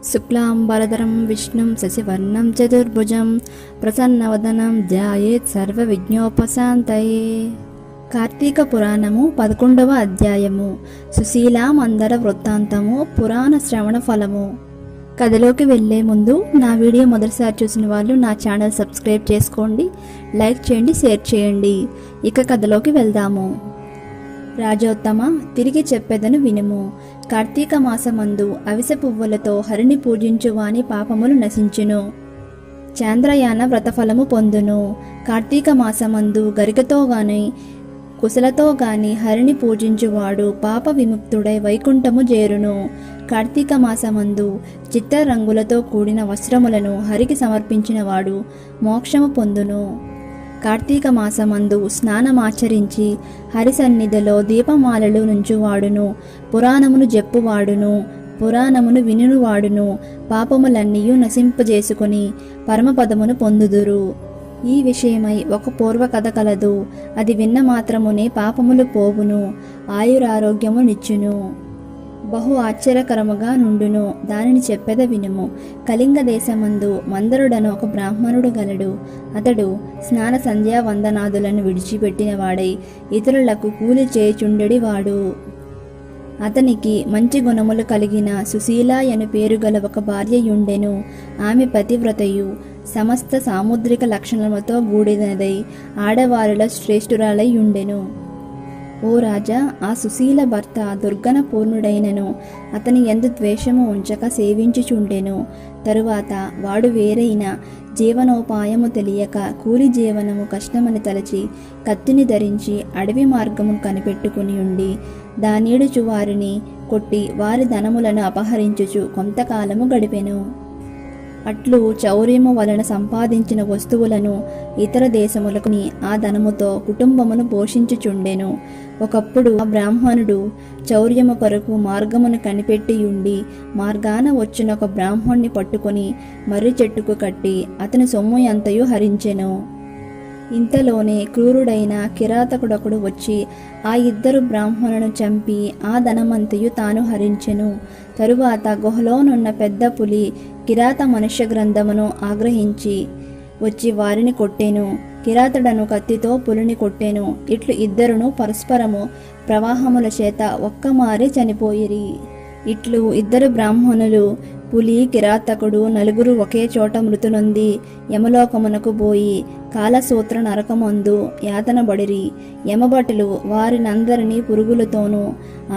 శుక్లాంబరధరం విష్ణుం శశివర్ణం చతుర్భుజం ప్రసన్నవదనం ధ్యాయేత్ సర్వవిఘ్నోపశాంతయే. కార్తీక పురాణము 11వ అధ్యాయము. సుశీలామందర వృత్తాంతము, పురాణ శ్రవణ ఫలము. కథలోకి వెళ్లే ముందు నా వీడియో మొదటిసారి చూసిన వాళ్ళు నా ఛానల్ సబ్స్క్రైబ్ చేసుకోండి, లైక్ చేయండి, షేర్ చేయండి. ఇక కథలోకి వెళ్దాము. రాజోత్తమ, తిరిగి చెప్పెదను వినుము. కార్తీక మాసమందు అవిసె పువ్వులతో హరిని పూజించువాని పాపములు నశించును, చాంద్రయాన వ్రతఫలము పొందును. కార్తీక మాసమందు గరికతో గాని కుశలతో గాని హరిని పూజించువాడు పాప విముక్తుడై వైకుంఠము చేరును. కార్తీక మాసమందు చిత్రరంగులతో కూడిన వస్త్రములను హరికి సమర్పించినవాడు మోక్షము పొందును. కార్తీక మాసమందు స్నానమాచరించి హరి సన్నిధిలో దీపమాలలు నుంచువాడును, పురాణమును జెప్పువాడును, పురాణమును వినువాడును పాపములన్నీయు నశింపజేసుకుని పరమపదమును పొందుదురు. ఈ విషయమై ఒక పూర్వకథ కలదు. అది విన్న మాత్రమునే పాపములు పోవును, ఆయురారోగ్యము నిచ్చును, బహు ఆశ్చర్యకరముగా నుండును. దానిని చెప్పెద వినుము. కళింగ దేశమందు మందరుడను ఒక బ్రాహ్మణుడు గలడు. అతడు స్నాన సంధ్యా వందనాదులను విడిచిపెట్టినవాడై ఇతరులకు కూలి చేయుచుండెడి వాడు. అతనికి మంచి గుణములు కలిగిన సుశీల అను పేరు గల ఒక భార్యయుండెను. ఆమె పతివ్రతయు సమస్త సాముద్రిక లక్షణములతో కూడినదై ఆడవారిలో శ్రేష్ఠురాలై ఉండెను. ఓ రాజా, ఆ సుశీల భర్త దుర్గణ పూర్ణుడైనను అతని యందు ద్వేషము ఉంచక సేవించుచుండెను. తరువాత వాడు వేరైన జీవనోపాయము తెలియక కూలి జీవనము కష్టమని తలచి కత్తిని ధరించి అడవి మార్గమును కనిపెట్టుకుని ఉండి దానీడుచు వారిని కొట్టి వారి ధనములను అపహరించుచు కొంతకాలము గడిపెను. అట్లు చౌర్యము వలన సంపాదించిన వస్తువులను ఇతర దేశములకు ఆ ధనముతో కుటుంబమును పోషించుచుండెను. ఒకప్పుడు ఆ బ్రాహ్మణుడు చౌర్యము కొరకు మార్గమును కనిపెట్టియుండి మార్గాన వచ్చిన ఒక బ్రాహ్మణ్ణి పట్టుకొని మర్రి చెట్టుకు కట్టి అతని సొమ్ము అంతయు హరించెను. ఇంతలోనే క్రూరుడైన కిరాతకుడొకడు వచ్చి ఆ ఇద్దరు బ్రాహ్మణులను చంపి ఆ ధనమంతయు తాను హరించెను. తరువాత గుహలోనున్న పెద్ద పులి కిరాత మనుష్య గ్రంథమును ఆగ్రహించి వచ్చి వారిని కొట్టెను. కిరాతుడను కత్తితో పులిని కొట్టెను. ఇట్లు ఇద్దరును పరస్పరము ప్రవాహముల చేత ఒక్కమారే చనిపోయిరి. ఇట్లు ఇద్దరు బ్రాహ్మణులు, పులి, కిరాతకుడు నలుగురు ఒకే చోట మృతునొంది యమలోకమునకు పోయి కాలసూత్ర నరకమందు యాతనబడిరి. యమభటులు వారినందరినీ పురుగులతోనూ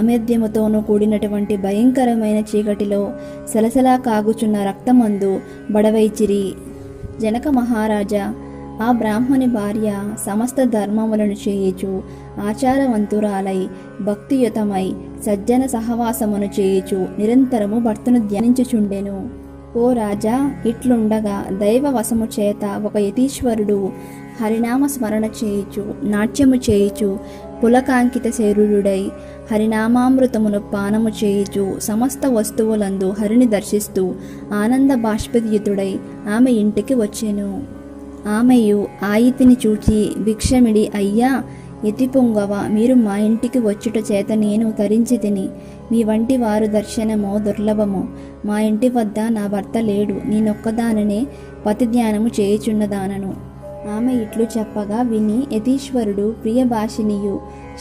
అమేద్యముతోనూ కూడినటువంటి భయంకరమైన చీకటిలో సలసలా కాగుచున్న రక్తమందు బడవైచిరి. జనక మహారాజా, ఆ బ్రాహ్మణి భార్య సమస్త ధర్మములను చేయుచు ఆచారవంతురాలై భక్తియుతమై సజ్జన సహవాసమును చేయుచు నిరంతరము భర్తను ధ్యానించుచుండెను. ఓ రాజా, ఇట్లుండగా దైవ వశము చేత ఒక యతీశ్వరుడు హరినామ స్మరణ చేయుచు నాట్యము చేయుచు పులకాంకిత శరీరుడై హరినామామృతమును పానము చేయుచు సమస్త వస్తువులందు హరిని దర్శిస్తూ ఆనంద బాష్పయుతుడై ఆమె ఇంటికి వచ్చెను. ఆమెయు ఆయితిని చూచి భిక్షమిడి, అయ్యా యతిపుంగవ, మీరు మా ఇంటికి వచ్చుట చేత నేను తరించి తిని. మీ వంటి వారు దర్శనమో దుర్లభము. మా ఇంటి వద్ద నా భర్త లేడు, నేనొక్కదాననే పతిధ్యానము చేయుచున్నదానను. ఆమె ఇట్లు చెప్పగా విని యతీశ్వరుడు ప్రియభాషినియు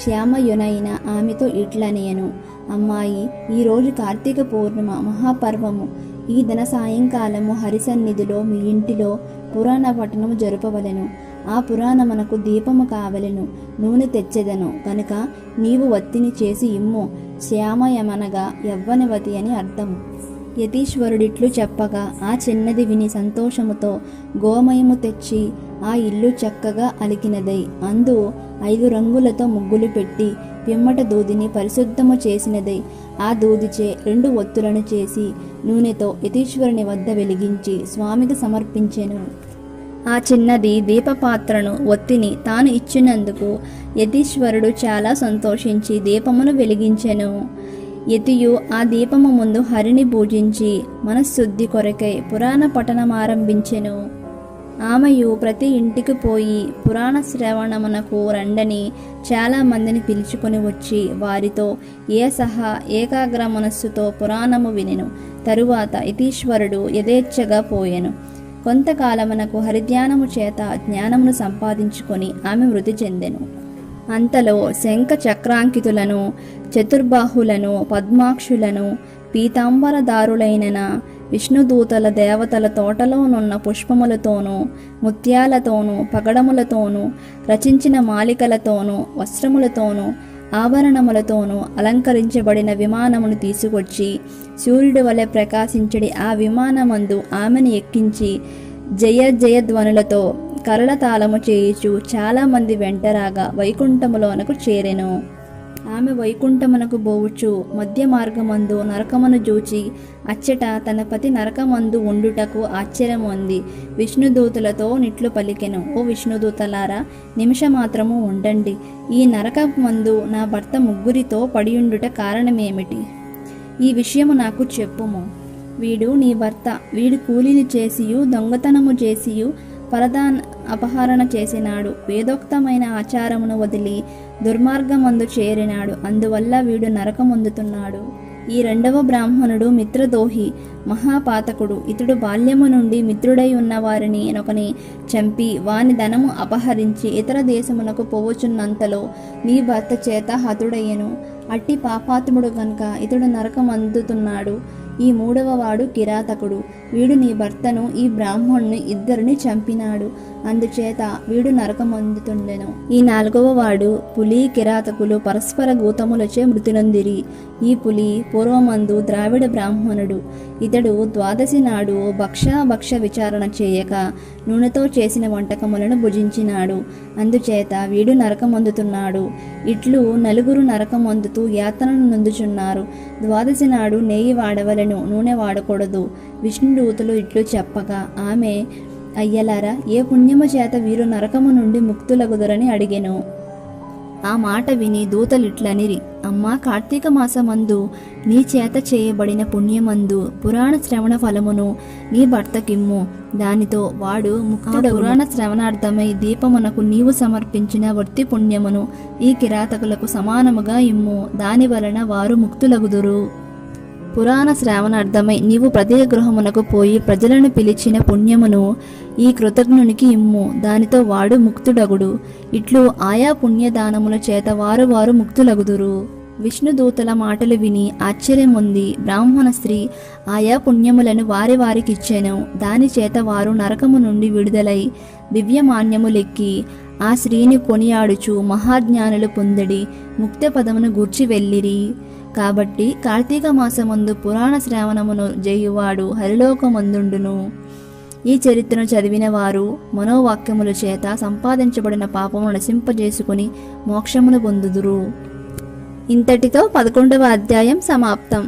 శ్యామయునైన ఆమెతో ఇట్లనేయను, అమ్మాయి, ఈరోజు కార్తీక పూర్ణిమ మహాపర్వము. ఈ దిన సాయంకాలము హరిసన్నిధిలో మీ ఇంటిలో పురాణ పఠనము జరుపవలెను. ఆ పురాణమునకు దీపము కావలెను. నూనె తెచ్చెదను కనుక నీవు వత్తిని చేసి ఇమ్ము. శ్యామయమనగా యవ్వనవతి అని అర్థం. యతీశ్వరుడిట్లు చెప్పగా ఆ చిన్నది విని సంతోషముతో గోమయము తెచ్చి ఆ ఇల్లు చక్కగా అలికినదై అందు 5 రంగులతో ముగ్గులు పెట్టి పిమ్మట దూదిని పరిశుద్ధము చేసినదై ఆ దూదిచే 2 ఒత్తులను చేసి నూనెతో యతీశ్వరుని వద్ద వెలిగించి స్వామికి సమర్పించెను. ఆ చిన్నది దీపపాత్రను ఒత్తిని తాను ఇచ్చినందుకు యతీశ్వరుడు చాలా సంతోషించి దీపమును వెలిగించెను. యతియు ఆ దీపము ముందు హరిని పూజించి మనశ్శుద్ధి కొరకై పురాణ పఠనమారంభించెను. ఆమెయు ప్రతి ఇంటికి పోయి పురాణ శ్రవణమునకు రండని చాలా మందిని పిలుచుకొని వచ్చి వారితో ఏకాగ్ర మనస్సుతో పురాణము వినెను. తరువాత యతీశ్వరుడు యథేచ్ఛగా పోయెను. కొంతకాలమునకు హరిధ్యానము చేత జ్ఞానమును సంపాదించుకొని ఆమె మృతి చెందెను. అంతలో శంఖ చక్రాంకితులను, చతుర్బాహులను, పద్మాక్షులను, పీతాంబరదారులైన విష్ణుదూతల దేవతల తోటలోనున్న పుష్పములతోనూ, ముత్యాలతోనూ, పగడములతోనూ, రచించిన మాలికలతోనూ, వస్త్రములతోనూ, ఆభరణములతోనూ అలంకరించబడిన విమానమును తీసుకొచ్చి సూర్యుడి వలె ప్రకాశించడి ఆ విమానమందు ఆమెను ఎక్కించి జయ జయధ్వనులతో కరళతాళము చేయుచు చాలామంది వెంటరాగా వైకుంఠములోనకు చేరెను. ఆమె వైకుంఠమునకు బోవుచు మధ్య మార్గమందు నరకమును జూచి అచ్చట తన పతి నరకమందు ఉండుటకు ఆశ్చర్యముంది. విష్ణుదూతులతో నిట్లు పలికెను, ఓ విష్ణుదూతలారా, నిమిషమాత్రము ఉండండి. ఈ నరకమందు నా భర్త ముగ్గురితో పడియుండుట కారణమేమిటి? ఈ విషయము నాకు చెప్పుము. వీడు నీ భర్త. వీడు కూలిని చేసియు దొంగతనము చేసియు పరదాన్ అపహరణ చేసినాడు. వేదోక్తమైన ఆచారమును వదిలి దుర్మార్గమందు చేరినాడు. అందువల్ల వీడు నరకమొందుతున్నాడు. ఈ రెండవ బ్రాహ్మణుడు మిత్రదోహి, మహాపాతకుడు. ఇతడు బాల్యము నుండి మిత్రుడై ఉన్న వారిని ఒకని చంపి వాని ధనము అపహరించి ఇతర దేశమునకు పోవచున్నంతలో నీ భర్త చేత హతుడయ్యను. అట్టి పాపాత్ముడు గనుక ఇతడు నరకమందుతున్నాడు. ఈ మూడవ వాడు కిరాతకుడు. వీడు నీ భర్తను, ఈ బ్రాహ్మణుని ఇద్దరిని చంపినాడు. అందుచేత వీడు నరకమందుతుండెను. ఈ నాలుగవ వాడు పులి, కిరాతకులు పరస్పర గూతములచే మృతి నొందిరి. ఈ పులి పూర్వమందు ద్రావిడ బ్రాహ్మణుడు. ఇతడు ద్వాదశి నాడు భక్ష విచారణ చేయక నూనెతో చేసిన వంటకములను భుజించినాడు. అందుచేత వీడు నరకమందుతున్నాడు. ఇట్లు నలుగురు నరకమందుతూ యాతనను నొందుచున్నారు. ద్వాదశి నాడు నెయ్యి వాడవలెను, నూనె వాడకూడదు. విష్ణుదూతులు ఇట్లు చెప్పగా ఆమె, అయ్యలారా, ఏ పుణ్యము చేత వీరు నరకము నుండి ముక్తులగుదరని అడిగెను. ఆ మాట విని దూతలిట్లనిరి, అమ్మా, కార్తీక మాసమందు నీ చేత చేయబడిన పుణ్యమందు పురాణ శ్రవణ ఫలమును నీ భర్తకిమ్ము. దానితో వాడు ముక్తుడు. పురాణ శ్రవణార్థమై దీపమునకు నీవు సమర్పించిన వర్తి పుణ్యమును ఈ కిరాతకులకు సమానముగా ఇమ్ము. దాని వలన వారు ముక్తులగుదురు. పురాణ శ్రావణార్థమై నీవు ప్రతి గృహమునకు పోయి ప్రజలను పిలిచిన పుణ్యమును ఈ కృతజ్ఞునికి ఇమ్ము. దానితో వాడు ముక్తుడగుడు. ఇట్లు ఆయా పుణ్యదానముల చేత వారు ముక్తులగుదురు. విష్ణుదూతల మాటలు విని ఆశ్చర్యముంది బ్రాహ్మణ స్త్రీ ఆయా పుణ్యములను వారికిచ్చెను. దాని చేత వారు నరకము నుండి విడుదలై దివ్యమాన్యములెక్కి ఆ స్త్రీని కొనియాడుచు మహాజ్ఞానులు పొందడి ముక్త పదమును గూర్చి వెళ్ళిరి. కాబట్టి కార్తీక మాసమందు పురాణ శ్రావణమును జేయువాడు హరిలోకమందుండును. ఈ చరిత్రను చదివిన వారు మనోవాక్యముల చేత సంపాదించబడిన పాపమును నశింపజేసుకుని మోక్షమును పొందుదురు. ఇంతటితో 11వ అధ్యాయం సమాప్తం.